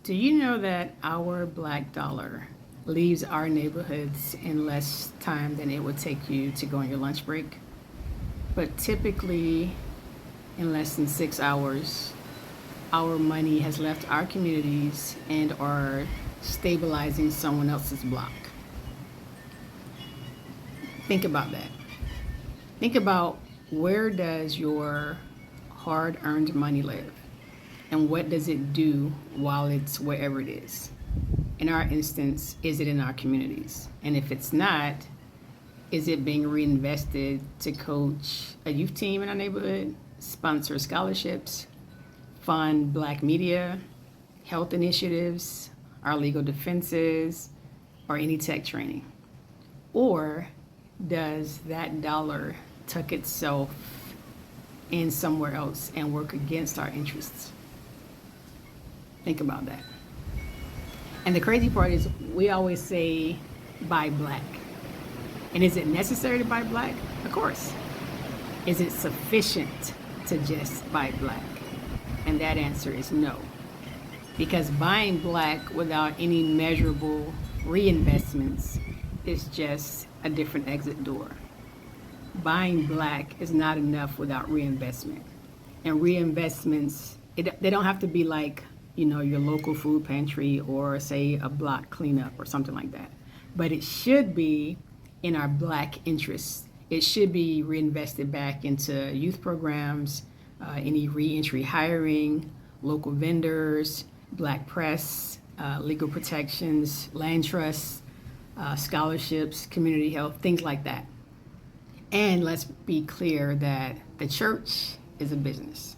Do you know that our black dollar leaves our neighborhoods in less time than it would take you to go on your lunch break? But typically, in less than 6 hours, our money has left our communities and are stabilizing someone else's block. Think about that. Think about, where does your hard-earned money live? And what does it do while it's wherever it is? In our instance, is it in our communities? And if it's not, is it being reinvested to coach a youth team in our neighborhood, sponsor scholarships, fund Black media, health initiatives, our legal defenses, or any tech training? Or does that dollar tuck itself in somewhere else and work against our interests? Think about that. And the crazy part is, we always say buy black. And is it necessary to buy black? Of course. Is it sufficient to just buy black? And that answer is no. Because buying black without any measurable reinvestments is just a different exit door. Buying black is not enough without reinvestment. And reinvestments, they don't have to be like, your local food pantry or say a block cleanup or something like that. But it should be in our black interests. It should be reinvested back into youth programs, any reentry hiring, local vendors, black press, legal protections, land trusts, scholarships, community health, things like that. And let's be clear that the church is a business.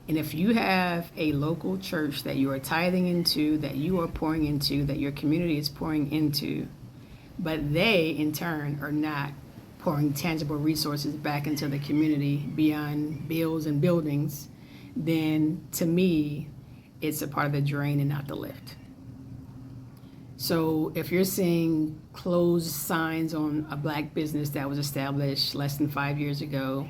And if you have a local church that you are tithing into, that you are pouring into, that your community is pouring into, but they in turn are not pouring tangible resources back into the community beyond bills and buildings, then to me, it's a part of the drain and not the lift. So if you're seeing closed signs on a black business that was established less than 5 years ago,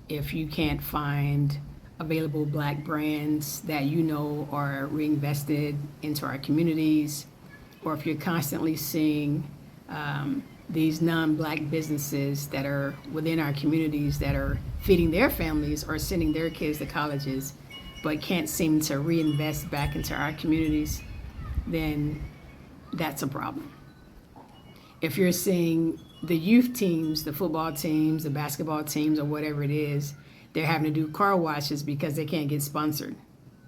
if you can't find available black brands that are reinvested into our communities, or if you're constantly seeing these non-black businesses that are within our communities that are feeding their families or sending their kids to colleges, but can't seem to reinvest back into our communities, then that's a problem. If you're seeing the youth teams, the football teams, the basketball teams, or whatever it is, they're having to do car washes because they can't get sponsored,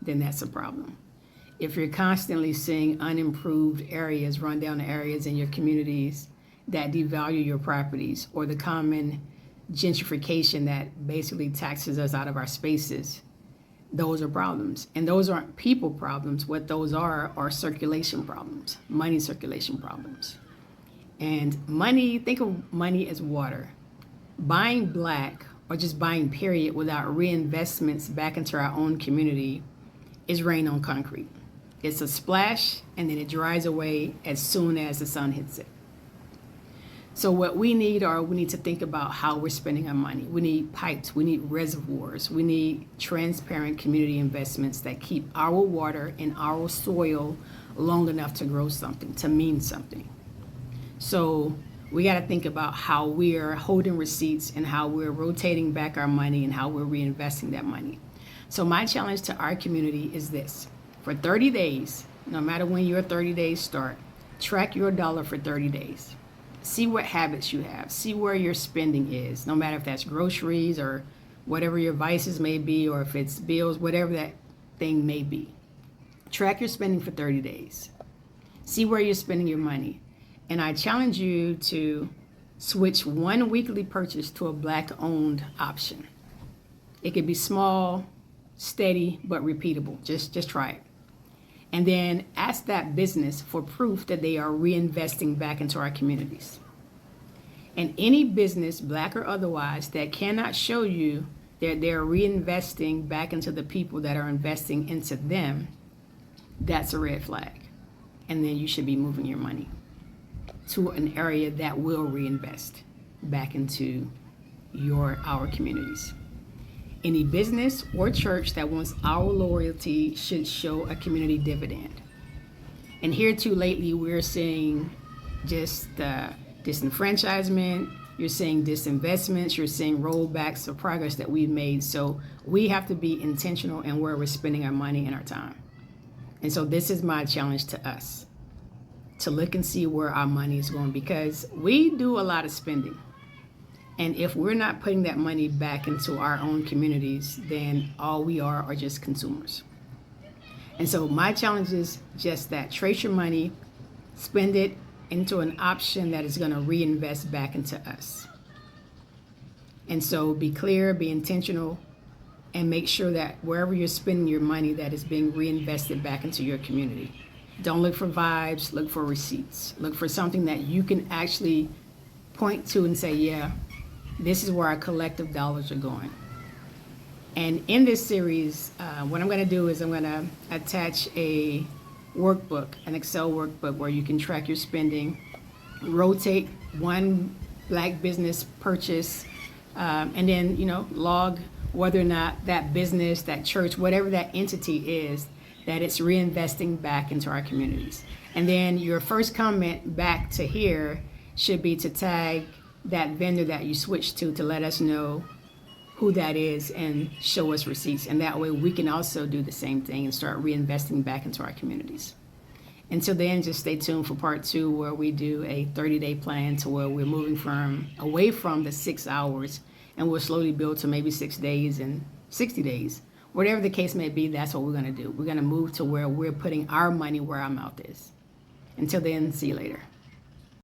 then that's a problem. If you're constantly seeing unimproved areas, rundown areas in your communities that devalue your properties, or the common gentrification that basically taxes us out of our spaces, those are problems. And those aren't people problems. What those are circulation problems, money circulation problems. And money, think of money as water. Buying black, or just buying period, without reinvestments back into our own community is rain on concrete. It's a splash and then it dries away as soon as the sun hits it. So what we need to think about how we're spending our money. We need pipes, we need reservoirs, we need transparent community investments that keep our water and our soil long enough to grow something, to mean something. So we got to think about how we're holding receipts and how we're rotating back our money and how we're reinvesting that money. So my challenge to our community is this. For 30 days, no matter when your 30 days start, track your dollar for 30 days. See what habits you have. See where your spending is, no matter if that's groceries or whatever your vices may be, or if it's bills, whatever that thing may be. Track your spending for 30 days. See where you're spending your money. And I challenge you to switch one weekly purchase to a black-owned option. It could be small, steady, but repeatable. Just try it. And then ask that business for proof that they are reinvesting back into our communities. And any business, black or otherwise, that cannot show you that they're reinvesting back into the people that are investing into them, that's a red flag. And then you should be moving your money to an area that will reinvest back into our communities. Any business or church that wants our loyalty should show a community dividend. And here too lately, we're seeing just disenfranchisement, you're seeing disinvestments, you're seeing rollbacks of progress that we've made. So we have to be intentional in where we're spending our money and our time. And so this is my challenge to us, to look and see where our money is going, because we do a lot of spending. And if we're not putting that money back into our own communities, then all we are just consumers. And so my challenge is just that: trace your money, spend it into an option that is going to reinvest back into us. And so be clear, be intentional, and make sure that wherever you're spending your money, that is being reinvested back into your community. Don't look for vibes, look for receipts. Look for something that you can actually point to and say, yeah, this is where our collective dollars are going. And in this series, what I'm going to do is I'm going to attach a workbook, an Excel workbook, where you can track your spending, rotate one Black business purchase, and then, log whether or not that business, that church, whatever that entity is, that it's reinvesting back into our communities. And then your first comment back to here should be to tag that vendor that you switched to let us know who that is and show us receipts. And that way we can also do the same thing and start reinvesting back into our communities. Until then, just stay tuned for part 2, where we do a 30-day plan to where we're moving away from the 6 hours, and we'll slowly build to maybe 6 days and 60 days. Whatever the case may be, that's what we're going to do. We're going to move to where we're putting our money where our mouth is. Until then, see you later.